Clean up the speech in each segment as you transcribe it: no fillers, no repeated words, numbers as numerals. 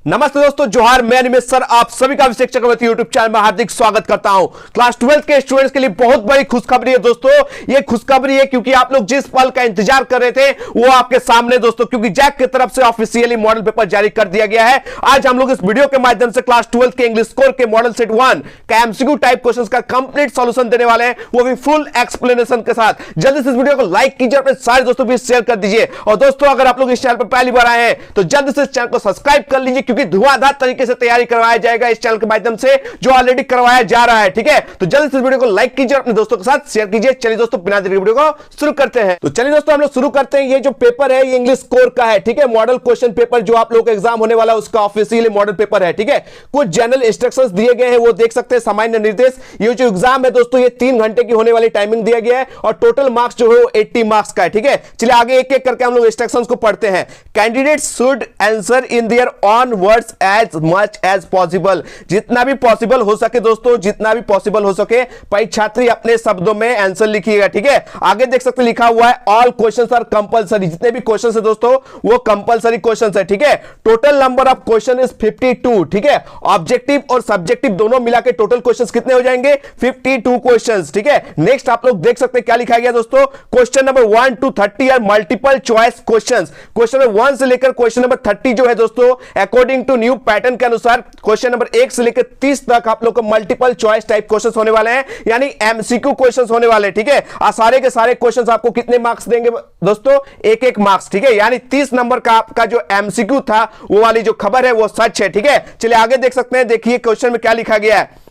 नमस्ते दोस्तों, जोहार। मैं निमेश सर आप सभी का अभिषेक चक्रवर्ती यूट्यूब चैनल में हार्दिक स्वागत करता हूं। क्लास 12 के स्टूडेंट्स के लिए बहुत बड़ी खुशखबरी है दोस्तों। ये खुशखबरी है क्योंकि आप लोग जिस पल का इंतजार कर रहे थे वो आपके सामने दोस्तों, क्योंकि जैक की तरफ से ऑफिशियली मॉडल पेपर जारी कर दिया गया है। आज हम लोग इस वीडियो के माध्यम से क्लास 12 के इंग्लिश कोर के मॉडल सेट 1 का एमसीक्यू टाइप क्वेश्चंस का कंप्लीट सॉल्यूशन देने वाले हैं, वो भी फुल एक्सप्लेनेशन के साथ। जल्दी से इस वीडियो को लाइक कीजिए, अपने सारे दोस्तों भी शेयर कर दीजिए। और दोस्तों, अगर आप लोग इस चैनल पर पहली बार आए हैं तो जल्दी से इस चैनल को सब्सक्राइब कर लीजिए, क्योंकि धुआंधार तरीके से तैयारी करवाया जाएगा इस चैनल के माध्यम से, जो ऑलरेडी करवाया जा रहा है। ठीक है, तो जल्दी से इस वीडियो को लाइक कीजिए, अपने दोस्तों के साथ शेयर कीजिए। चलिए दोस्तों, बिना देरी वीडियो को शुरू करते हैं। तो चलिए दोस्तों, हम लोग शुरू करते हैं। ये जो पेपर है ये इंग्लिश कोर का है। ठीक है, मॉडल क्वेश्चन पेपर जो आप लोग एग्जाम होने वाला है उसका ऑफिशियली मॉडल पेपर है। ठीक है, कुछ जनरल इंस्ट्रक्शंस दिए गए हैं, वो देख सकते हैं, सामान्य निर्देश। ये जो एग्जाम है दोस्तों, ये 3 घंटे की होने वाली टाइमिंग दिया गया है और टोटल मार्क्स जो है वो 80 मार्क्स का है। ठीक है, चलिए आगे एक एक करके हम लोग इंस्ट्रक्शंस को पढ़ते हैं। Candidates should answer in their own words as much as possible. जितना भी पॉसिबल हो सके दोस्तों, जितना भी पॉसिबल हो सके परीक्षार्थी अपने शब्दों में आंसर लिखिएगा। ठीक है, आगे देख सकते लिखा हुआ है ऑल क्वेश्चंस आर कंपलसरी। जितने भी क्वेश्चंस है दोस्तों वो कंपलसरी क्वेश्चंस है। ठीक है, total number of question is 52। ठीक है, ऑब्जेक्टिव और सब्जेक्टिव दोनों मिला के टोटल क्वेश्चंस कितने हो जाएंगे? 52 क्वेश्चंस। ठीक है, नेक्स्ट आप लोग देख सकते हैं क्या लिखा गया दोस्तों। Question number 1 to 30 are multiple choice questions. Question number 1 से लेकर क्वेश्चन नंबर 30 जो है दोस्तों, अकॉर्डिंग टू न्यू पैटर्न के अनुसार क्वेश्चन नंबर 1 से लेकर 30 तक आप लोग को मल्टीपल चॉइस टाइप क्वेश्चंस होने वाले हैं, यानी एमसीक्यू क्वेश्चंस होने वाले। ठीक है, सारे के सारे क्वेश्चंस आपको कितने मार्क्स देंगे दोस्तों? एक मार्क्स। ठीक है, यानी 30 नंबर का आपका जो एमसीक्यू था वो वाली जो खबर है वो सच है। ठीक है, चलिए आगे देख सकते हैं। देखिए क्वेश्चन में क्या लिखा गया है।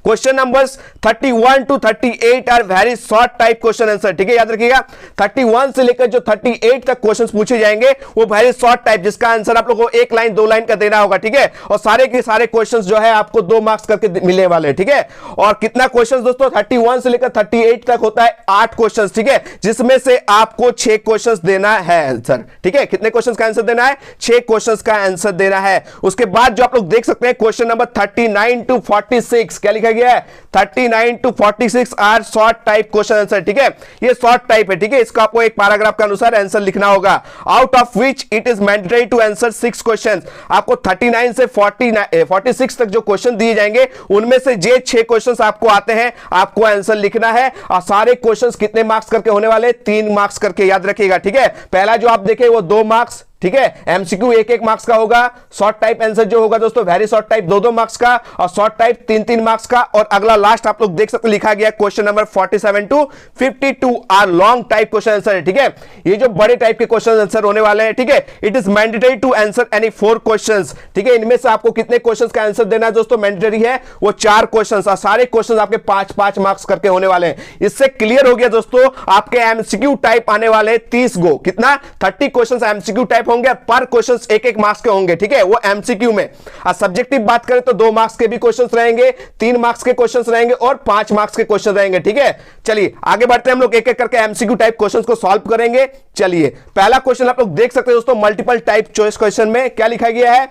Question numbers 31 to 38 are very short type question answer. ठीक है, याद रखिएगा 31 से लेकर जो 38 तक क्वेश्चंस पूछे जाएंगे वो वेरी शॉर्ट टाइप, जिसका आंसर आप लोगों को 1 लाइन 2 लाइन का देना होगा। ठीक है, और सारे के सारे क्वेश्चंस जो है आपको 2 मार्क्स करके मिलने वाले। ठीक है, और कितना क्वेश्चंस दोस्तों? 31 से लेकर 38 तक होता है 8 क्वेश्चंस। ठीक है, जिसमें से आपको 6 क्वेश्चंस देना है आंसर। ठीक है, कितने क्वेश्चंस का आंसर देना है? 6 क्वेश्चंस का आंसर देना है। उसके बाद जो आप लोग देख सकते हैं क्वेश्चन नंबर 39 to 46 क्या लिखा गया है? 39 to 46 are short type question answer. ठीक है, ये शॉर्ट टाइप है। ठीक है, इसको आपको एक पैराग्राफ के अनुसार आंसर लिखना होगा। Out of which it is mandatory to answer 6 questions. आपको 39 से 46 तक जो क्वेश्चन दिए जाएंगे उनमें से जे 6 क्वेश्चंस आपको आते हैं, आपको आंसर लिखना है। और सारे क्वेश्चंस कितने मार्क्स करके होने वाले? 3 मार्क्स करके, याद रखिएगा। ठीक है, पहला जो आप देखें वो 2 मार्क्स। ठीक है, एमसीक्यू 1 मार्क्स का होगा। शॉर्ट टाइप आंसर जो होगा दोस्तों, वेरी शॉर्ट टाइप 2 मार्क्स का, और शॉर्ट टाइप 3 मार्क्स का। और अगला लास्ट आप लोग देख सकते लिखा गया question number 47 to 52 are long type question answer है। ठीक है, ये जो बड़े टाइप के क्वेश्चन आंसर होने वाले हैं। ठीक है, it is mandatory to answer any 4 questions. ठीक है, इनमें से आपको कितने क्वेश्चंस का आंसर देना है दोस्तों? मैंडेटरी है वो 4 क्वेश्चंस, और सारे क्वेश्चंस आपके 5-5 मार्क्स करके होने वाले हैं। इससे क्लियर हो गया दोस्तों, आपके एमसीक्यू टाइप आने वाले 30 गो, कितना? 30 क्वेश्चंस एमसीक्यू टाइप होंगे, पर क्वेश्चंस 1 मार्क्स के होंगे। ठीक है, वो एमसीक्यू में। और सब्जेक्टिव बात करें तो 2 मार्क्स के भी क्वेश्चंस रहेंगे, 3 मार्क्स के क्वेश्चंस रहेंगे और 5 मार्क्स के क्वेश्चन रहेंगे। ठीक है, चलिए आगे बढ़ते हैं। हम लोग एक एक करके एमसीक्यू टाइप क्वेश्चंस को सॉल्व करेंगे। चलिए, पहला क्वेश्चन आप लोग देख सकते हैं दोस्तों, मल्टीपल टाइप चॉइस क्वेश्चन में क्या लिखा गया है?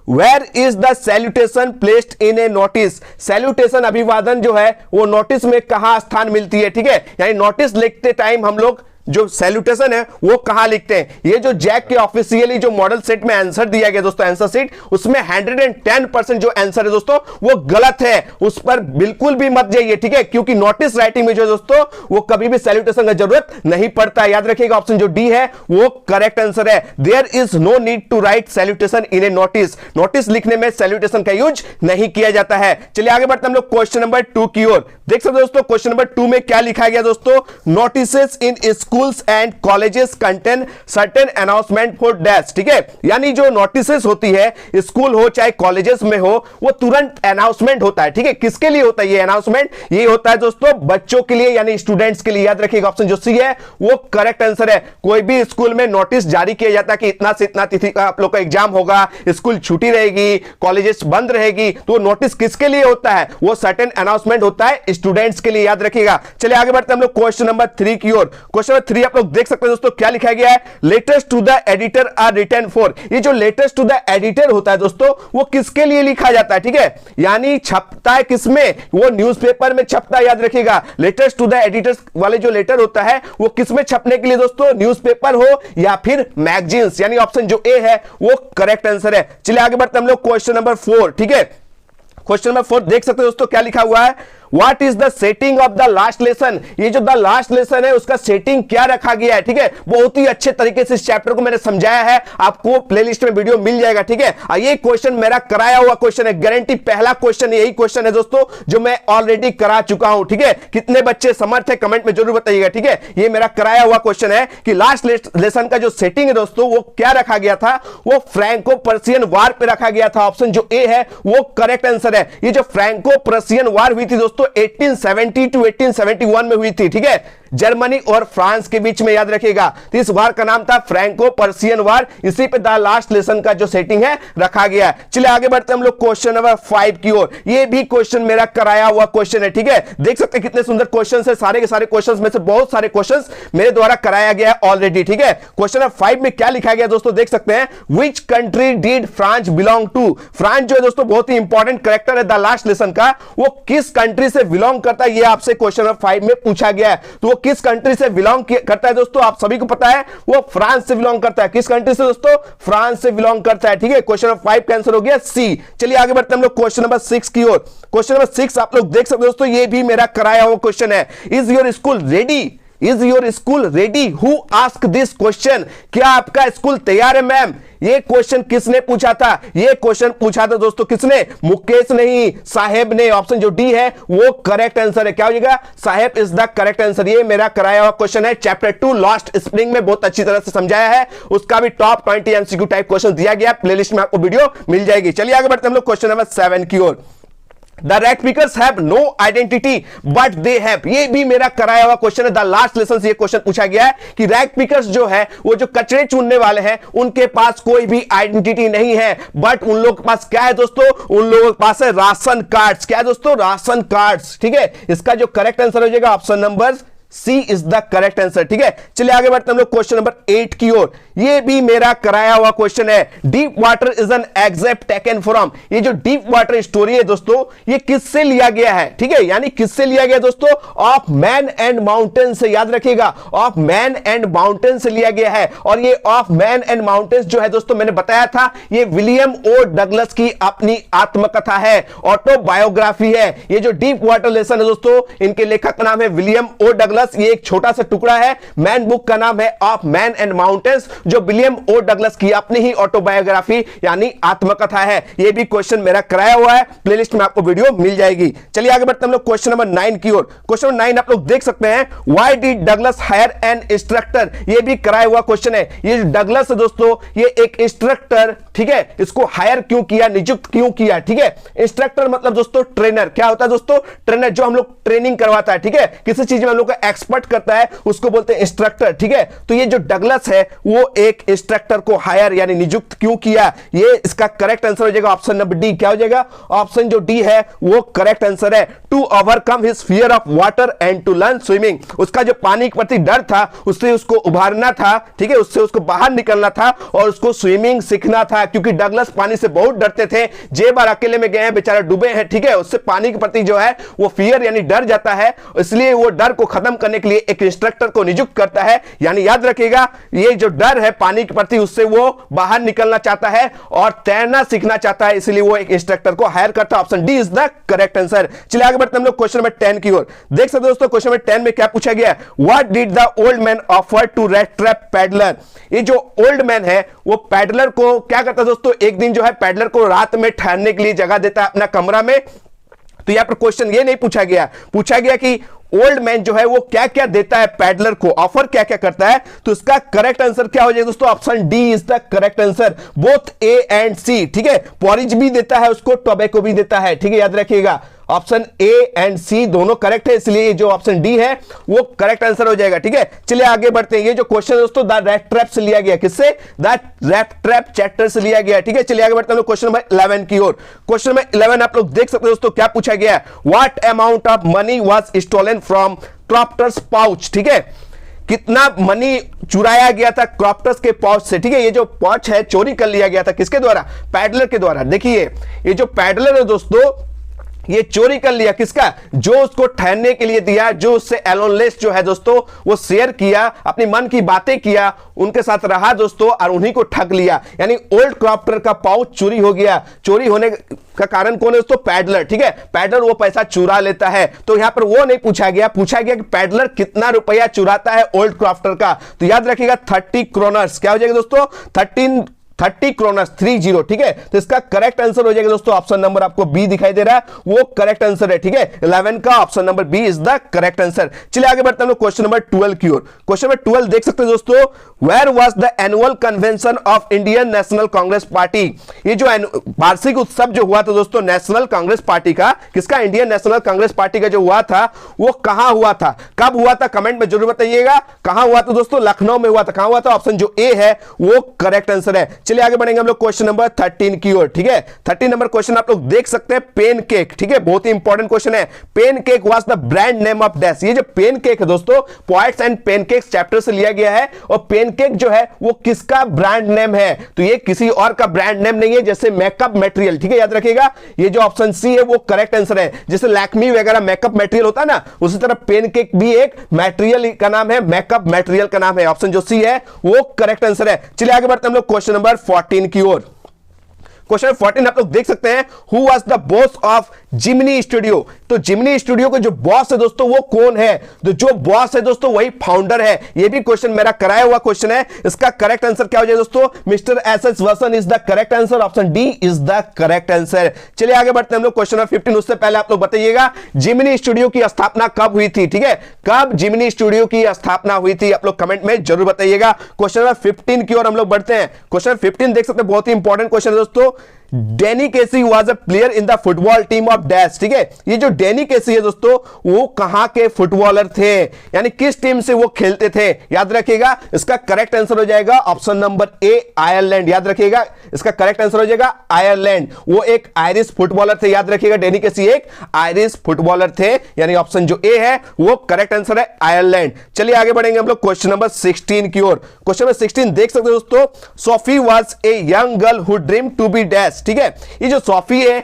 Where is the salutation placed in a notice? Salutation अभिवादन जो है वो नोटिस में कहां स्थान मिलती है? ठीक है, यानी नोटिस लिखते टाइम हम लोग जो सैल्यूटेशन है वो कहां लिखते हैं? ये जो जैक के ऑफिशियली जो मॉडल सेट में आंसर दिया गया दोस्तों, आंसर सीट, उसमें 110% जो आंसर है दोस्तों वो गलत है। उस पर बिल्कुल भी मत जाइए। ठीक है, क्योंकि नोटिस राइटिंग में जो दोस्तों वो कभी भी सैल्यूटेशन की जरूरत नहीं पड़ता है। याद रखिएगा, ऑप्शन जो डी है वो करेक्ट आंसर है। There is no need to write salutation in a notice. Notice लिखने में सैल्यूटेशन का यूज नहीं किया जाता है। चलिए आगे बढ़ते हम लोग क्वेश्चन नंबर 2 की ओर। देख सकते दोस्तों, क्वेश्चन नंबर 2 में क्या लिखा गया दोस्तों? Notices in schools and colleges contain certain announcement for dash. ठीक है, यानी जो नोटिसेस होती है, स्कूल हो चाहे कॉलेजेस में हो, वो तुरंत अनाउंसमेंट होता है। ठीक है, किसके लिए होता है ये अनाउंसमेंट? ये होता है दोस्तों बच्चों के लिए, यानी स्टूडेंट्स के लिए। याद रखिएगा, ऑप्शन जो सी है वो करेक्ट आंसर है। कोई भी स्कूल में नोटिस जारी किया जाता है कि इतना से इतना तिथि का आप लोग का एग्जाम होगा, स्कूल छुट्टी रहेगी, कॉलेजेस बंद रहेगी, तो नोटिस किसके लिए होता है? वो सर्टेन अनाउंसमेंट होता है स्टूडेंट्स के लिए। याद रखिएगा। चलिए आगे बढ़ते हैं हम लोग क्वेश्चन नंबर 3 की ओर। क्वेश्चन नंबर नंबर 3 आप लोग देख सकते हैं दोस्तों, क्या लिखा गया है, letters to the editor are written for. ये जो लेटर्स टू द एडिटर होता है दोस्तों, वो किसके लिए लिखा जाता है, ठीक है, यानी छपता है किसमें, वो न्यूज़पेपर में छपता है, याद रखिएगा। लेटर्स टू द एडिटर्स वाले जो लेटर होता है वो किसमें छपने के लिए दोस्तों, न्यूज़पेपर हो या फिर मैगजीन्स, यानी ऑप्शन जो ए है वो करेक्ट आंसर है। चलिए आगे बढ़ते हैं हम लोग क्वेश्चन नंबर 4, ठीक है। क्वेश्चन नंबर 4 देख सकते हैं दोस्तों, क्या लिखा हुआ है, what is the setting of the last lesson. ये जो द लास्ट लेसन है उसका सेटिंग क्या रखा गया है, ठीक है। बहुत ही अच्छे तरीके से इस चैप्टर को मैंने समझाया है, आपको प्लेलिस्ट में वीडियो मिल जाएगा, ठीक है। ये क्वेश्चन मेरा कराया हुआ क्वेश्चन है, गारंटी पहला क्वेश्चन यही क्वेश्चन है दोस्तों जो मैं ऑलरेडी करा चुका हूं, ठीक है। कितने बच्चे समर्थ है कमेंट में जरूर बताइएगा, ठीक है। ये मेरा कराया हुआ क्वेश्चन है कि लास्ट लेसन का जो सेटिंग है दोस्तों वो क्या रखा गया था, वो फ्रैंको पर्शियन वार पे रखा गया था। ऑप्शन जो ए है वो करेक्ट आंसर है। ये जो फ्रैंको पर्शियन वार हुई थी दोस्तों 1870 टू 1871 में हुई थी, ठीक है, जर्मनी और फ्रांस के बीच में, याद रखिएगा। तो इस वार का नाम था फ्रैंको पर्शियन वार, इसी पे द लास्ट लेसन का जो सेटिंग है रखा गया है। चलिए आगे बढ़ते हैं हम लोग क्वेश्चन नंबर 5 की ओर। ये भी क्वेश्चन मेरा कराया हुआ क्वेश्चन है, ठीक है। देख सकते हैं कितने सुंदर क्वेश्चन है, सारे के सारे क्वेश्चन में से बहुत सारे क्वेश्चन मेरे द्वारा कराया गया है ऑलरेडी, ठीक है। क्वेश्चन नंबर 5 में क्या लिखा गया दोस्तों, देख सकते हैं, which country did France belong to. France जो है दोस्तों बहुत ही इंपॉर्टेंट कैरेक्टर है द लास्ट लेसन का, वो किस कंट्री से बिलोंग करता है, ये आपसे क्वेश्चन नंबर 5 में पूछा गया है। तो वो किस कंट्री से बिलोंग करता है दोस्तों, आप सभी को पता है वो फ्रांस से बिलोंग करता है। किस कंट्री से दोस्तों, फ्रांस से बिलोंग करता है, ठीक है। क्वेश्चन नंबर 5 का आंसर हो गया सी। चलिए आगे बढ़ते हैं हम लोग क्वेश्चन नंबर 6 की ओर। क्वेश्चन नंबर 6 आप लोग देख सकते हो दोस्तों, ये भी मेरा कराया हुआ क्वेश्चन है। Is your school ready, is your school ready, who ask this question. क्या आपका स्कूल तैयार है मैम। ये क्वेश्चन किसने पूछा था, ये क्वेश्चन पूछा था दोस्तों किसने, मुकेश नहीं, साहेब ने। ऑप्शन जो डी है वो करेक्ट आंसर है। क्या हो जाएगा, साहेब इज द करेक्ट आंसर। ये मेरा कराया हुआ क्वेश्चन है, चैप्टर 2 लास्ट स्प्रिंग में बहुत अच्छी तरह से समझाया है, उसका भी टॉप 20 एमसीक्यू टाइप क्वेश्चन दिया गया, प्लेलिस्ट में आपको वीडियो मिल जाएगी। चलिए आगे बढ़ते हैं हम लोग क्वेश्चन नंबर 7 की ओर। The rat pickers have no identity but they have, ये भी मेरा कराया हुआ क्वेश्चन है। द लास्ट लेसन से ये क्वेश्चन पूछा गया है कि रैट पिकर्स जो है वो जो कचरे चुनने वाले हैं उनके पास कोई भी आइडेंटिटी नहीं है, बट उन लोगों के पास क्या है दोस्तों, उन लोगों के पास है राशन कार्ड्स। क्या है दोस्तों, राशन कार्ड्स, ठीक है। इसका जो करेक्ट आंसर हो जाएगा option number C is the correct answer, ठीक है। चलिए आगे बढ़ते हैं हम लोग क्वेश्चन नंबर 8 की ओर। ये भी मेरा कराया हुआ क्वेश्चन है। Deep water is an exact taken from. ये जो डीप वाटर स्टोरी है दोस्तों ये किससे लिया गया है, ठीक है, यानी किससे लिया गया दोस्तों, ऑफ मैन एंड माउंटेन से। याद रखिएगा, ऑफ मैन एंड माउंटेन से लिया गया है। और ये ऑफ मैन एंड माउंटेन जो है दोस्तों मैंने बताया था ये विलियम ओ डगलस की अपनी आत्मकथा है, ऑटोबायोग्राफी है। ये जो डीप वाटर लेसन है दोस्तों इनके लेखक का नाम है विलियम ओ डगलस। ये एक छोटा सा टुकड़ा है, मैन बुक का नाम है ऑफ मैन एंड माउंटेन्स, जो विलियम ओ डगलस की अपनी ही ऑटोबायोग्राफी यानी आत्मकथा है। ये भी क्वेश्चन मेरा कराया हुआ है, प्लेलिस्ट में आपको वीडियो मिल जाएगी। चलिए आगे बढ़ते हैं हम लोग क्वेश्चन नंबर 9 की ओर। क्वेश्चन नंबर 9 आप लोग देख सकते हैं, why did Douglas hire an instructor. ये भी कराया हुआ क्वेश्चन है। ये डगलस है दोस्तों ये एक इंस्ट्रक्टर, ठीक है, इसको हायर क्यों किया, नियुक्त क्यों किया, ठीक है। इंस्ट्रक्टर मतलब दोस्तों ट्रेनर। क्या होता है दोस्तों, ट्रेनर, जो हम लोग ट्रेनिंग करवाता है, ठीक है, किसी चीज में हम लोग को एक्सपर्ट करता है उसको बोलते हैं इंस्ट्रक्टर, ठीक है। तो ये जो डगलस है वो एक इंस्ट्रक्टर को हायर यानी नियुक्त क्यों किया, ये इसका करेक्ट आंसर हो जाएगा ऑप्शन नंबर डी। क्या हो जाएगा, ऑप्शन जो डी है वो करेक्ट आंसर है। To overcome his fear of water and to learn swimming. उसका जो पानी के प्रति डर था उससे उसको उभारना था, ठीक है, उससे उसको बाहर निकलना था और उसको स्विमिंग सीखना था, क्योंकि डगलस पानी से बहुत डरते थे। जे बार अकेले में गए हैं, बेचारा डूबे हैं, ठीक है, उससे पानी के प्रति जो है वो फियर यानी डर जाता है, इसलिए वो डर को खत्म करने के लिए एक इंस्ट्रक्टर को नियुक्त करता है। यानी याद रखिएगा ये जो डर है पानी के प्रति उससे वो बाहर निकलना चाहता है और तैरना सीखना चाहता है, इसलिए वो एक इंस्ट्रक्टर को हायर करता है। Option D is the correct answer. चलिए आगे बढ़ते हैं हम लोग क्वेश्चन नंबर 10 की ओर। देख सकते हो दोस्तों क्वेश्चन नंबर 10 में क्या पूछा गया, what did the old man offer to rat trap peddler. ये जो ओल्ड मैन है वो पैडलर को क्या करता है दोस्तों, एक दिन जो है पैडलर को रात में ठहरने के लिए जगह देता है अपना कमरा में। तो यहां पर क्वेश्चन ये नहीं पूछा गया, पूछा गया कि ओल्ड मैन जो है वो क्या क्या देता है पैडलर को, ऑफर क्या क्या करता है। तो इसका करेक्ट आंसर क्या हो जाएगा दोस्तों, option D is the correct answer, both A and C, ठीक है। पॉरिज भी देता है उसको, टोबैको भी देता है, ठीक है, याद रखिएगा। ऑप्शन ए एंड सी दोनों करेक्ट है, इसलिए जो ऑप्शन डी है वो करेक्ट आंसर हो जाएगा, ठीक है। चलिए आगे बढ़ते हैं। ये जो क्वेश्चन दोस्तों द रैट ट्रैप से लिया गया, किससे, द रैट ट्रैप चैप्टर से लिया गया, ठीक है। चलिए आगे बढ़ते हैं क्वेश्चन नंबर 11 की ओर। क्वेश्चन नंबर 11 आप लोग देख सकते हैं दोस्तों क्या पूछा गया है, what amount of money was stolen from Crofter's pouch, ठीक है। कितना मनी चुराया गया था क्रॉप्टर्स के पाउच से, ठीक है। ये जो पाउच है चोरी कर लिया गया था किसके द्वारा? पैडलर के द्वारा। देखिए ये जो पैडलर है दोस्तों, ये चोरी कर लिया किसका? जो उसको ठहरने के लिए दिया, जो उससे एलोनलेस जो है दोस्तों वो शेयर किया, अपनी मन की बातें किया, उनके साथ रहा दोस्तों और उन्हीं को ठग लिया। यानी ओल्ड क्रॉप्टर का पाउच चोरी हो गया। चोरी होने का कारण कौन है दोस्तों? पैडलर, ठीक है। पैडलर वो पैसा चुरा लेता है। तो यहां पर वो नहीं पूछा गया, पूछा गया कि पैडलर कितना रुपया चुराता है ओल्ड क्रॉप्टर का। तो याद रखिएगा 30 क्रोनर्स। क्या हो जाएगा दोस्तों? 30 क्रोनर्स 30, ठीक है। तो इसका करेक्ट आंसर हो जाएगा दोस्तों ऑप्शन नंबर आपको बी दिखाई दे रहा है, वो करेक्ट आंसर है, ठीक है। 11 का option number B is the correct answer. चलिए आगे बढ़ते हैं हम लोग क्वेश्चन नंबर 12 की ओर। क्वेश्चन नंबर 12 देख सकते हैं दोस्तों, where was the annual convention of Indian National Congress party. ये जो वार्षिक उत्सव जो हुआ था दोस्तों नेशनल कांग्रेस पार्टी का, किसका? इंडियन नेशनल कांग्रेस पार्टी का जो हुआ था वो कहां हुआ था, कब हुआ था? कमेंट में जरूर बताइएगा। कहां हुआ था दोस्तों? लखनऊ में हुआ था। कहां हुआ था? ऑप्शन जो ए है वो करेक्ट आंसर है। चलिए आगे बढ़ेंगे हम लोग क्वेश्चन नंबर 13 की ओर, ठीक है। 13 नंबर क्वेश्चन आप लोग देख सकते हैं, पेन केक, ठीक है। बहुत ही इंपॉर्टेंट क्वेश्चन है। Pancake was the brand name of dash. ये जो पेन केक है दोस्तों पोएट्स एंड पेनकेक्स चैप्टर से लिया गया है, और पेन केक जो है वो किसका ब्रांड नेम है? तो ये किसी और का ब्रांड नेम नहीं है, जैसे मेकअप मटेरियल, ठीक है। याद रखिएगा ये जो ऑप्शन सी है वो करेक्ट आंसर है। जैसे लैक्मी वगैरह मेकअप मटेरियल होता है ना, उसी तरह पेन केक भी एक मटेरियल का नाम है, मेकअप मटेरियल का नाम है। ऑप्शन जो सी है वो करेक्ट आंसर है। चलिए आगे बढ़ते हैं हम लोग क्वेश्चन नंबर 14 की ओर। क्वेश्चन 14 आप लोग देख सकते हैं, who was the boss of Jimny studio. तो जिमनी स्टूडियो के जो बॉस है दोस्तों वो कौन है? तो जो बॉस है दोस्तों वही फाउंडर है। ये भी क्वेश्चन मेरा कराया हुआ क्वेश्चन है। इसका करेक्ट आंसर क्या हो जाएगा दोस्तों? Mister S Vasan is the correct answer. Option D is the correct answer. चलिए आगे बढ़ते हैं हम लोग क्वेश्चन नंबर 15। उससे पहले आप लोग बताइएगा जिमनी स्टूडियो की स्थापना कब हुई थी, ठीक है। कब जिमनी स्टूडियो की स्थापना हुई थी आप लोग कमेंट में जरूर बताइएगा। क्वेश्चन नंबर 15 की ओर हम लोग बढ़ते हैं। क्वेश्चन 15 देख सकते हैं, बहुत ही इंपॉर्टेंट क्वेश्चन है दोस्तों। Danny Casey was a player in the football team of dash, ठीक है। ये जो डेनी केसी है दोस्तों वो कहां के फुटबॉलर थे, यानी किस टीम से वो खेलते थे? याद रखिएगा इसका करेक्ट आंसर हो जाएगा ऑप्शन नंबर ए आयरलैंड। याद रखिएगा इसका करेक्ट आंसर हो जाएगा आयरलैंड। वो एक आयरिश फुटबॉलर थे। याद रखिएगा डेनी केसी एक आयरिश फुटबॉलर थे, यानी ऑप्शन जो ए है वो करेक्ट आंसर है आयरलैंड। चलिए आगे बढ़ेंगे हम लोग क्वेश्चन नंबर 16 की ओर। क्वेश्चन नंबर 16 देख सकते हो दोस्तों, Sophie was a young girl who dream to be dash, ठीक है। ये जो सोफी है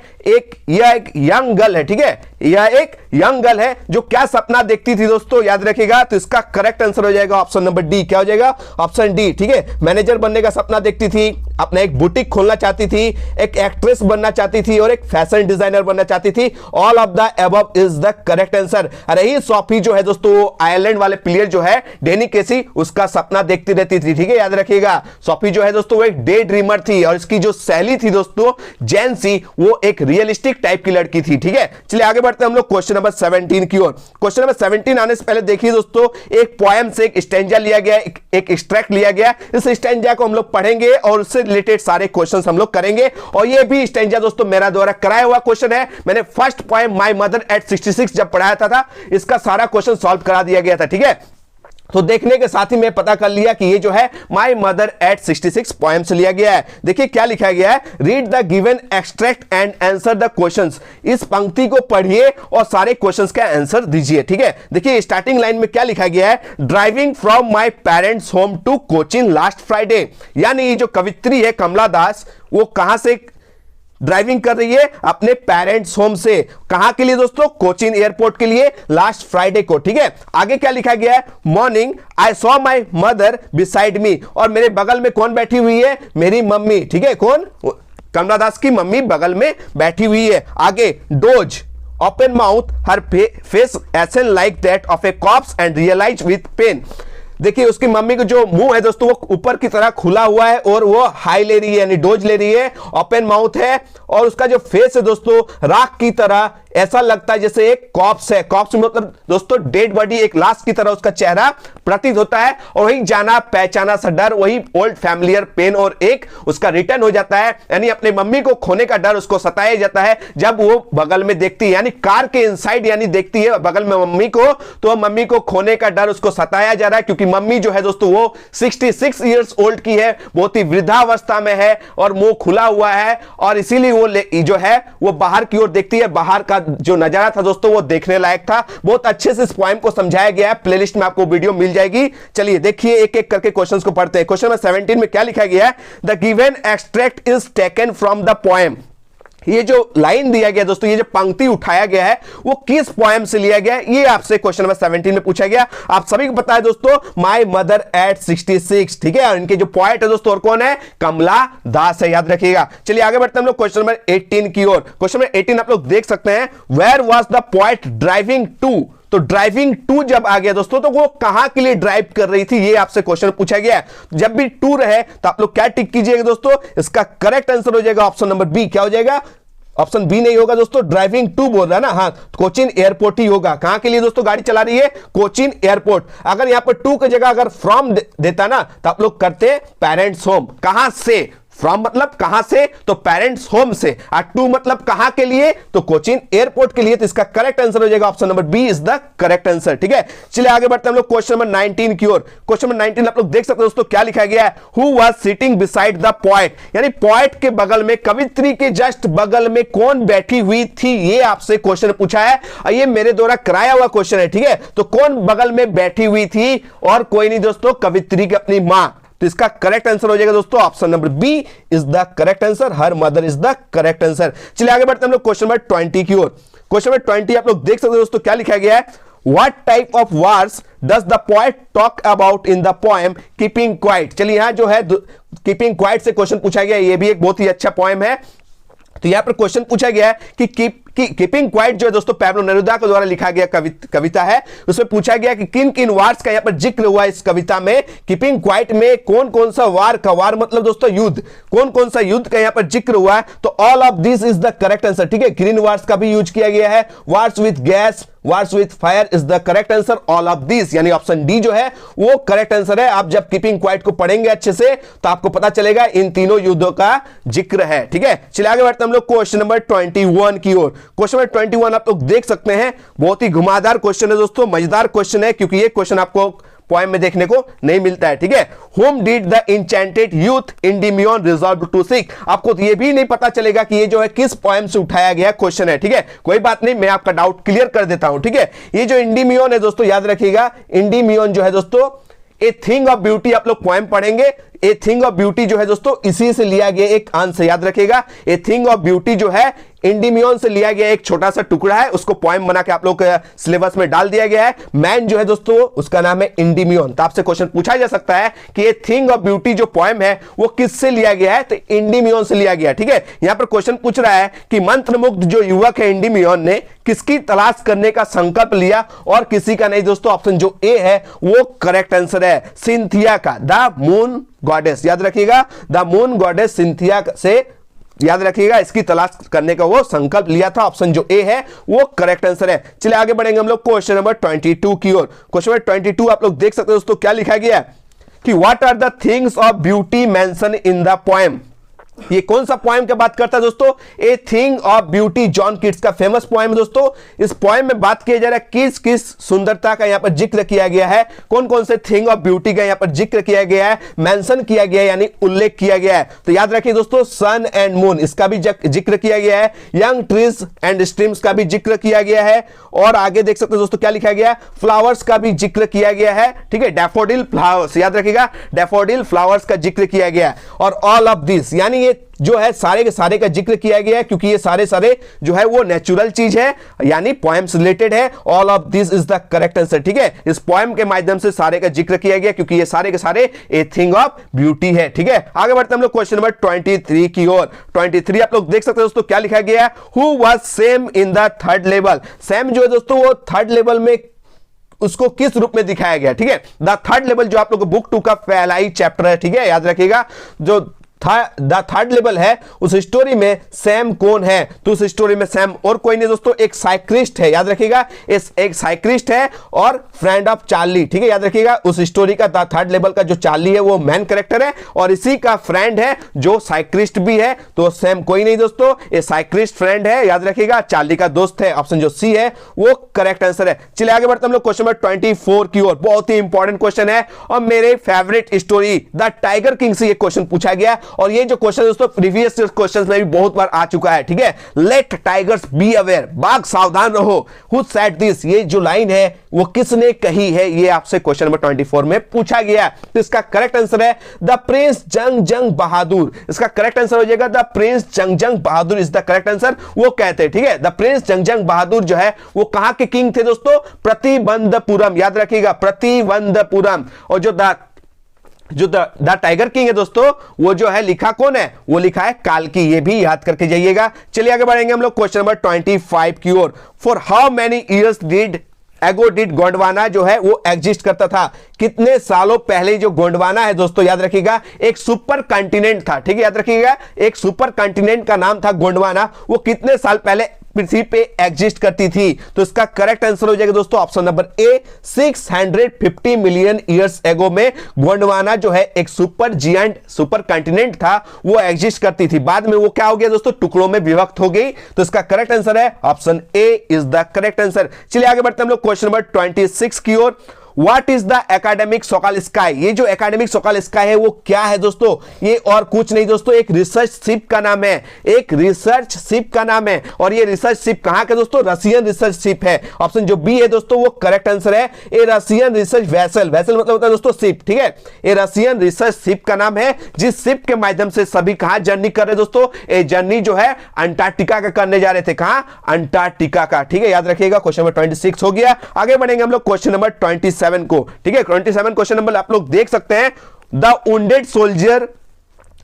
यह एक यंग गर्ल है, ठीक है। यह एक यंग गर्ल है जो क्या सपना देखती थी दोस्तों? याद रखिएगा तो इसका करेक्ट आंसर हो जाएगा ऑप्शन नंबर डी। क्या हो जाएगा? ऑप्शन डी, ठीक है। मैनेजर बनने का सपना देखती थी, अपना एक बुटीक खोलना चाहती थी, एक एक्ट्रेस बनना चाहती थी और एक फैशन डिजाइनर बनना चाहती थी। All of the above is the correct answer. अरे ही सोफी जो है दोस्तों आयरलैंड वाले प्लेयर जो है डेनी केसी उसका सपना देखती रहती थी, ठीक है। याद रखिएगा सोफी जो है दोस्तों वो एक डे ड्रीमर थी, और इसकी जो सहेली थी दोस्तों जेंसी वो एक रियलिस्टिक टाइप की लड़की थी, ठीक है। चलिए आगे बढ़ते हैं हम लोग क्वेश्चन नंबर 17 की ओर। क्वेश्चन नंबर 17 आने से पहले देखिए दोस्तों, एक पोएम से एक स्टैंजा लिया गया, एक एक्सट्रैक्ट लिया गया। इस स्टैंजा को हम लोग पढ़ेंगे और उससे रिलेटेड सारे क्वेश्चंस हम लोग करेंगे। और ये भी स्टैंजा दोस्तों मेरा द्वारा कराया हुआ क्वेश्चन है। मैंने first poem my mother eight 66 जब पढ़ाया था इसका सारा क्वेश्चन सॉल्व करा दिया गया था, ठीक है। तो देखने के साथ ही मैं पता कर लिया कि ये जो है माय मदर एट 66 पोएम से लिया गया है। देखिए क्या लिखा गया है, read the given extract and answer the questions. इस पंक्ति को पढ़िए और सारे क्वेश्चंस का आंसर दीजिए, ठीक है। देखिए स्टार्टिंग लाइन में क्या लिखा गया है, driving from my parents home to Cochin last Friday. यानी ये जो कवित्री है कमला दास वो कहां से ड्राइविंग कर रही है? अपने पेरेंट्स होम से। कहां के लिए दोस्तों? कोचिन एयरपोर्ट के लिए लास्ट फ्राइडे को, ठीक है। आगे क्या लिखा गया है, morning I saw my mother beside me. और मेरे बगल में कौन बैठी हुई है? मेरी मम्मी, ठीक है। कौन? कमला दास की मम्मी बगल में बैठी हुई है। आगे doze open mouth her face ashen like that of a corpse and realise with pain. देखिए उसकी मम्मी को जो मुंह है दोस्तों वो ऊपर की तरह खुला हुआ है और वो हाई ले रही है, यानी डोज ले रही है, ओपन माउथ है। और उसका जो फेस है दोस्तों राख की तरह ऐसा लगता है जैसे एक कॉप्स है। कॉप्स मतलब दोस्तों डेड बॉडी, एक लाश की तरह उसका चेहरा प्रतीत होता है। और वही जाना पहचाना सा डर, वही ओल्ड फैमिलियर पेन और एक उसका रिटर्न हो जाता है। यानी अपने मम्मी को खोने का डर उसको सताया जाता है जब वो बगल में देखती है, यानी कार के इनसाइड यानी देखती है बगल में मम्मी को, तो मम्मी को खोने का डर उसको सताया जा रहा है। क्योंकि मम्मी जो है दोस्तों वो 66 ईयर्स ओल्ड की है, बहुत ही वृद्धावस्था में है और मुंह खुला हुआ है, और इसीलिए वो जो है वो बाहर की ओर देखती है। बाहर का जो नजारा था दोस्तों वो देखने लायक था। बहुत अच्छे से इस पोएम को समझाया गया है, प्लेलिस्ट में आपको वीडियो मिल जाएगी। चलिए देखिए एक एक करके क्वेश्चंस को पढ़ते हैं। क्वेश्चन नंबर 17 में क्या लिखा गया है? The given extract is taken from the poem. ये जो लाइन दिया गया दोस्तों, ये जो पंक्ति उठाया गया है वो किस पोएम से लिया गया है, ये आपसे क्वेश्चन नंबर 17 में पूछा गया। आप सभी को पता है दोस्तों, माय मदर एट 66, ठीक है। और इनके जो पोएट है दोस्तों और कौन है? कमला दास है, याद रखिएगा। चलिए आगे बढ़ते हैं हम लोग क्वेश्चन नंबर 18 की ओर। क्वेश्चन नंबर 18 आप लोग देख सकते हैं, where was the poet driving to. तो ड्राइविंग टू जब आ गया दोस्तों तो वो कहां के लिए ड्राइव कर रही थी, ये आपसे क्वेश्चन पूछा गया है। जब भी टू रहे तो आप लोग क्या टिक कीजिएगा दोस्तों? इसका करेक्ट आंसर हो जाएगा ऑप्शन नंबर बी। क्या हो जाएगा? ऑप्शन बी नहीं होगा दोस्तों, ड्राइविंग टू बोल रहा है ना, हाँ, कोचीन एयरपोर्ट ही होगा। कहां के लिए दोस्तों गाड़ी चला रही है? कोचीन एयरपोर्ट। अगर यहां पर टू की जगह अगर फ्रॉम देता ना तो आप लोग करते पेरेंट्स होम। कहां से? फ्रॉम मतलब कहां से, तो पेरेंट्स होम से। और टू मतलब कहां के लिए, तो कोचीन एयरपोर्ट के लिए। तो इसका करेक्ट आंसर हो जाएगा option number B is the correct answer, ठीक है। चलिए आगे बढ़ते हैं हम लोग क्वेश्चन नंबर 19 की ओर। क्वेश्चन नंबर 19 आप लोग देख सकते हैं दोस्तों क्या लिखा गया है? Who was sitting beside the poet, यानी पोएट के बगल में, कवित्री के जस्ट बगल में कौन बैठी हुई थी, ये आपसे क्वेश्चन पूछा है। और ये मेरे द्वारा कराया हुआ क्वेश्चन है, ठीक है। तो कौन बगल में बैठी हुई थी? और कोई नहीं दोस्तों, कवित्री की अपनी मां। तो इसका करेक्ट आंसर हो जाएगा दोस्तों option number B is the correct answer, her mother is the correct answer. चलिए आगे बढ़ते हैं हम लोग क्वेश्चन नंबर 20 की ओर। क्वेश्चन नंबर 20 आप लोग देख सकते हैं दोस्तों क्या लिखा गया है? What type of words does the poet talk about in the poem Keeping Quiet? चलिए यहां जो है Keeping Quiet से क्वेश्चन पूछा गया है, ये भी एक बहुत ही अच्छा पोएम है। तो यहां पर क्वेश्चन पूछा गया है कि कीपिंग क्वाइट जो है दोस्तों पैब्लो नेरुदा के द्वारा लिखा गया कविता है। उसमें पूछा गया कि किन किन वार्स का यहां पर जिक्र हुआ इस कविता में। कीपिंग क्वाइट में कौन कौन सा वार का, वार मतलब दोस्तों युद्ध, कौन कौन सा युद्ध का यहां पर जिक्र हुआ है? तो all of this is the correct answer, ठीक है। ग्रीन वार्स का भी यूज किया गया है, wars with gas, wars with fire is the correct answer, all of this, यानी ऑप्शन डी जो है वो करेक्ट आंसर है। आप जब कीपिंग क्वाइट को पढ़ेंगे अच्छे से तो आपको पता चलेगा इन तीनों युद्धों का जिक्र है, ठीक है। चलिए आगे बढ़ते हैं हम लोग क्वेश्चन नंबर 21 की ओर। क्वेश्चन नंबर 21 आप लोग देख सकते हैं, बहुत ही घुमावदार क्वेश्चन है दोस्तों, मजेदार क्वेश्चन है, क्योंकि ये क्वेश्चन आपको पोएम में देखने को नहीं मिलता है, ठीक है। Whom did the enchanted youth Endymion resolve to seek? आपको तो ये भी नहीं पता चलेगा कि ये जो है किस पोएम से उठाया गया क्वेश्चन है, ठीक है। कोई बात नहीं, मैं आपका डाउट क्लियर कर देता हूं, ठीक है। ये जो इंडीमियन है दोस्तों, याद रखिएगा, इंडीमियन जो है दोस्तों, ए थिंग ऑफ ब्यूटी आप लोग पोएम पढ़ेंगे। ए थिंग ऑफ ब्यूटी जो है दोस्तों इसी से लिया गया एक आंसर, याद रखिएगा। ए थिंग ऑफ ब्यूटी जो है इंडीमियन से लिया गया एक छोटा सा टुकड़ा है, उसको पोएम बना के आप लोग सिलेबस में डाल दिया गया है। मैन जो है दोस्तों उसका नाम है इंडीमियन। तो आपसे क्वेश्चन पूछा जा सकता है कि ये थिंग ऑफ ब्यूटी जो पोएम है वो किससे लिया गया है? तो इंडीमियन से लिया गया, ठीक है। यहां पर क्वेश्चन पूछ रहा है कि मंत्रमुग्ध जो युवक है इंडीमियन ने किसकी तलाश करने का संकल्प लिया, और किसी का नहीं दोस्तों। ऑप्शन जो ए है वो करेक्ट आंसर है, सिंथिया का, द मून गॉडेस, याद रखिएगा, द मून गॉडेस सिंथिया से, याद रखिएगा, इसकी तलाश करने का वो संकल्प लिया था। ऑप्शन जो ए है वो करेक्ट आंसर है। चलिए आगे बढ़ेंगे हम लोग क्वेश्चन नंबर 22 की ओर। क्वेश्चन नंबर 22 आप लोग देख सकते हैं दोस्तों क्या लिखा गया है कि what are the things of beauty mention in the poem. ये कौन सा पोएम की बात करता है दोस्तों? A thing of beauty, John Keats का फेमस पोएम है दोस्तों। इस पोएम में बात किया जा रहा है किस किस सुंदरता का यहां पर जिक्र किया गया है, कौन कौन से थिंग ऑफ ब्यूटी का यहां पर जिक्र किया गया है, मेंशन किया गया है, यानी उल्लेख किया गया है। तो याद रखिए दोस्तों, सन एंड मून इसका भी जिक्र किया गया है, यंग ट्रीज एंड स्ट्रीम्स का भी जिक्र किया गया है, और आगे देख सकते हैं दोस्तों क्या लिखा गया है, फ्लावर्स का भी जिक्र किया गया है, ठीक है। डैफोडिल फ्लावर्स, याद रखिएगा, डैफोडिल फ्लावर्स का जिक्र किया गया है। और ऑल ऑफ दिस, यानी ये जो है सारे के सारे का जिक्र किया गया है, क्योंकि ये सारे सारे जो है वो नेचुरल चीज है, यानी पोएम्स रिलेटेड है। All of this is the correct answer, ठीक है। इस पोएम के माध्यम से सारे का जिक्र किया गया, क्योंकि ये सारे के सारे ए थिंग ऑफ ब्यूटी है, ठीक है। आगे बढ़ते हम लोग क्वेश्चन नंबर 23 की ओर। 23 आप लोग देख सकते हैं दोस्तों क्या लिखा गया है, who was same in the third level. Same जो है दोस्तों वो थर्ड लेवल में उसको किस रूप में दिखाया गया, ठीक है। द थर्ड लेवल जो आप लोग बुक 2 का पहला ही चैप्टर है, ठीक है, याद रखिएगा। जो द थर्ड लेवल है उस स्टोरी में सैम कौन है? तो उस स्टोरी में सैम और कोई नहीं दोस्तों, एक साइक्लिस्ट है, याद रखिएगा, एक साइक्लिस्ट है और फ्रेंड ऑफ चार्ली, ठीक है, याद रखिएगा। उस स्टोरी का द थर्ड लेवल का जो चार्ली है वो मेन कैरेक्टर है, और इसी का फ्रेंड है जो साइक्लिस्ट भी है। तो सैम कोई नहीं दोस्तों, ये साइक्लिस्ट फ्रेंड है, याद रखिएगा, चार्ली का दोस्त है। ऑप्शन जो सी है वो करेक्ट आंसर है। चलिए आगे बढ़ते हम लोग क्वेश्चन नंबर 24 की ओर। बहुत ही इंपॉर्टेंट क्वेश्चन है, और मेरे favourite story the tiger king से ये क्वेश्चन पूछा गया। और ये जो क्वेश्चन दोस्तों प्रीवियस क्वेश्चन में भी बहुत बार आ चुका है, ठीक है। लेट टाइगर्स बी अवेयर, बाघ सावधान रहो। हु सेड दिस, ये जो लाइन है वो किसने कही है, ये आपसे क्वेश्चन नंबर 24 में पूछा गया। तो इसका करेक्ट आंसर है द प्रिंस जंग बहादुर। इसका करेक्ट आंसर हो जाएगा द प्रिंस जंग बहादुर इज द करेक्ट आंसर। वो कहते हैं, ठीक है, द प्रिंस जंग बहादुर जो है वो कहां के किंग थे दोस्तों, प्रतिबंधपुरम, याद रखिएगा प्रतिबंधपुरम। और जो द टाइगर किंग है दोस्तों वो जो है लिखा कौन है, वो लिखा है काल्की, ये भी याद करके जाइएगा। चलिए आगे बढ़ेंगे हम लोग क्वेश्चन नंबर 25 की ओर। For how many years did Gondwana जो है वो एग्जिस्ट करता था, कितने सालों पहले जो गोंडवाना है दोस्तों, याद रखिएगा एक सुपर कॉन्टिनेंट था, ठीक है, याद रखिएगा एक सुपर कॉन्टिनेंट का नाम था गोंडवाना। वो कितने साल पहले पृथ्वी पे एग्जिस्ट करती थी? तो इसका करेक्ट आंसर हो जाएगा दोस्तों option number A, 650 million years ago में गोंडवाना जो है एक सुपर जियांट सुपर कॉन्टिनेंट था, वो एग्जिस्ट करती थी। बाद में वो क्या हो गया दोस्तों, टुकड़ों में विभक्त हो गई। तो इसका करेक्ट आंसर है option A is the correct answer. चलिए आगे बढ़ते हैं हम लोग क्वेश्चन नंबर 26 की ओर। What is the academic Sokal Sky? ये जो एकेडमिक सोकाल स्काई है वो क्या है दोस्तों, ये और कुछ नहीं दोस्तों, एक रिसर्च शिप का नाम है, एक रिसर्च शिप का नाम है। और ये रिसर्च शिप कहां का दोस्तों, रशियन रिसर्च शिप है। ऑप्शन जो बी है दोस्तों वो करेक्ट आंसर है। ए रशियन रिसर्च वेसल, वेसल मतलब होता है दोस्तों शिप, ठीक है। ये रशियन रिसर्च शिप का नाम है, जिस शिप के माध्यम से सभी कहां जर्नी कर रहे दोस्तों, ये जर्नी जो है अंटार्कटिका का करने जा रहे थे। कहां, अंटार्कटिका का, ठीक है, याद रखिएगा। क्वेश्चन नंबर 26 हो गया। आगे बढ़ेंगे हम लोग क्वेश्चन नंबर 27 को, ठीक है। 27 क्वेश्चन नंबर आप लोग देख सकते हैं। The wounded soldier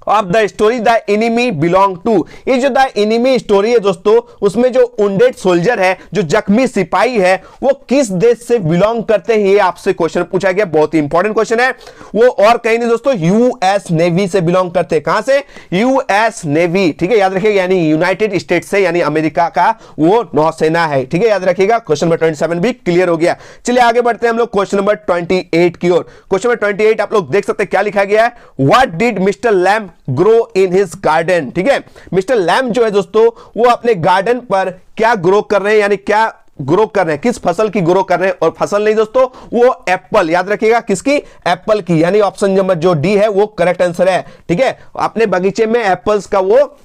of the story the enemy belong to, ये जो द एनिमी स्टोरी है दोस्तों उसमें जो वुंडेड सोल्जर है, जो जख्मी सिपाही है, वो किस देश से बिलोंग करते हैं, ये आपसे क्वेश्चन पूछा गया। बहुत ही इंपॉर्टेंट क्वेश्चन है। वो और कहीं नहीं दोस्तों, यूएस नेवी से बिलोंग करते हैं। कहां से, यूएस नेवी, ठीक है, याद रखिएगा, यानी यूनाइटेड स्टेट से, यानी अमेरिका का वो नौसेना है, ठीक है, याद रखिएगा। क्वेश्चन नंबर 27 भी क्लियर हो गया। चलिए आगे बढ़ते हैं हम लोग क्वेश्चन नंबर 28 की ओर। क्वेश्चन नंबर 28 आप लोग देख सकते हैं क्या लिखा गया है। What did mister lamb grow in his garden, ठीक है। मिस्टर लैम्ब जो है दोस्तों वो अपने गार्डन पर क्या ग्रो कर रहे हैं, यानी क्या ग्रो कर रहे हैं, किस फसल की ग्रो कर रहे हैं। और फसल नहीं दोस्तों, वो एप्पल, याद रखिएगा किसकी, एप्पल की, यानी ऑप्शन नंबर जो डी है वो करेक्ट आंसर है, ठीक है। अपने बगीचे में एप्पल्स का वो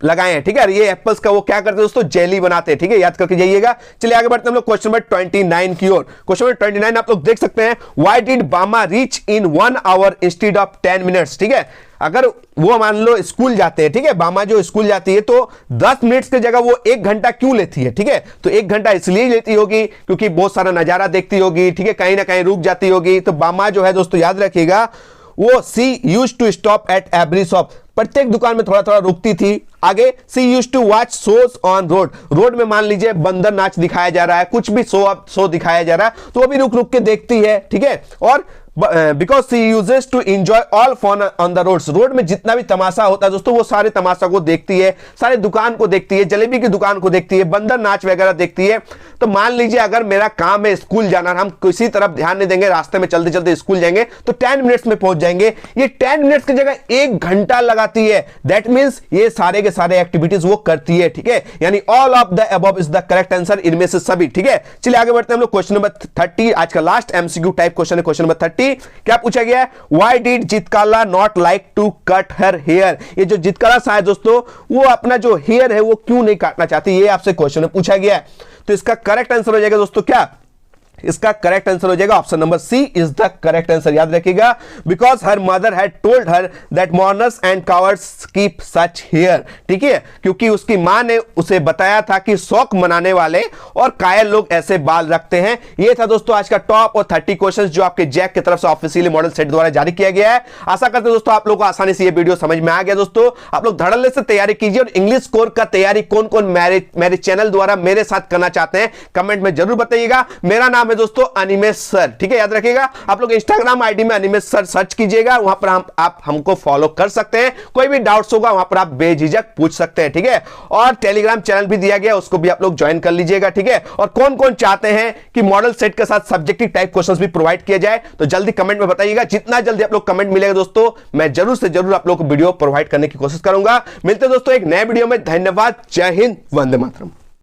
लगाए हैं, ठीक है। ये एप्पल्स का वो क्या करते हैं दोस्तों, जेली बनाते हैं, ठीक है, याद करके जाइएगा। चलिए आगे बढ़ते हैं हम लोग क्वेश्चन नंबर 29 की ओर। क्वेश्चन नंबर 29 आप लोग देख सकते हैं। Why did Bama reach in 1 hour instead of 10 minutes, ठीक है। अगर वो मान लो स्कूल जाते हैं, ठीक है, बामा जो स्कूल जाती है तो 10 मिनट्स की जगह वो 1 घंटा क्यों लेती है, ठीक है। तो 1 घंटा इसलिए लेती होगी क्योंकि बहुत सारा नजारा देखती होगी, ठीक है, कहीं ना कहीं रुक जाती होगी। तो बामा जो है दोस्तों याद रखिएगा वो she used to stop at every shop, प्रत्येक दुकान में थोड़ा थोड़ा रुकती थी। आगे she used to watch shows on road, road में मान लीजिए बंदर नाच दिखाया जा रहा है, कुछ भी शो दिखाया जा रहा है तो वो भी रुक रुक के देखती है, ठीक है। और because she uses to enjoy all fun on the roads, road में जितना भी तमाशा होता है दोस्तों वो सारे तमाशा को देखती है, सारे दुकान को देखती है, जलेबी की दुकान को देखती है, बंदर नाच वगैरह देखती है। तो मान लीजिए अगर मेरा काम है स्कूल जाना, हम किसी तरफ ध्यान नहीं देंगे, रास्ते में चलते चलते स्कूल जाएंगे तो 10 मिनट्स में पहुंच जाएंगे। ये 10 मिनट्स की जगह 1 घंटा लगाती है। दैट मींस ये सारे के सारे एक्टिविटीज वो करती है, ठीक है, यानी all of the above is the correct answer, इनमें से सभी, ठीक है। चलिए आगे बढ़ते हैं हम लोग क्वेश्चन नंबर 30, आज का लास्ट एमसीक्यू टाइप क्वेश्चन है। क्वेश्चन नंबर 30 क्या पूछा गया है, why did Zitkala not like to cut her hair, ये जो जितकाला सा है दोस्तों वो अपना जो हेयर है वो क्यों नहीं काटना चाहती, ये आपसे क्वेश्चन में पूछा गया है। तो इसका करेक्ट आंसर हो जाएगा दोस्तों क्या, इसका करेक्ट आंसर हो जाएगा option number C is the correct answer, याद रखिएगा। Because her mother had told her that mourners and cowards keep such hair, ठीक है, क्योंकि उसकी मां ने उसे बताया था कि शौक मनाने वाले और कायल लोग ऐसे बाल रखते हैं। ये था दोस्तों आज का टॉप और 30 क्वेश्चंस जो आपके जैक की तरफ से ऑफिशियली मॉडल सेट द्वारा जारी किया गया है। आशा करते हैं दोस्तों आप लोगों को आसानी से ये वीडियो समझ में आ गया। दोस्तों आप लोग धड़ल्ले से तैयारी कीजिए और इंग्लिश कोर का तैयारी कौन कौन मेरे चैनल द्वारा मेरे साथ करना चाहते हैं कमेंट में जरूर बताइएगा। मेरा नाम है दोस्तों अनिमेश सर, ठीक है, याद रखिएगा। आप लोग इंस्टाग्राम आईडी में अनिमेश सर सर्च कीजिएगा, वहां पर आप हमको फॉलो कर सकते हैं। कोई भी डाउट्स होगा वहां पर आप बेझिझक पूछ सकते हैं, ठीक है। और टेलीग्राम चैनल भी दिया गया, उसको भी आप लोग ज्वाइन कर लीजिएगा, ठीक है। और कौन कौन चाहते हैं कि मॉडल सेट के साथ सब्जेक्टिव टाइप क्वेश्चंस भी प्रोवाइड किया जाए तो जल्दी कमेंट में बताइएगा। जितना जल्दी आप लोग कमेंट मिलेगा दोस्तों मैं जरूर से जरूर आप लोग को वीडियो प्रोवाइड करने की कोशिश करूंगा। मिलते हैं दोस्तों एक नए वीडियो में। धन्यवाद, जय हिंद, वंदे मातरम।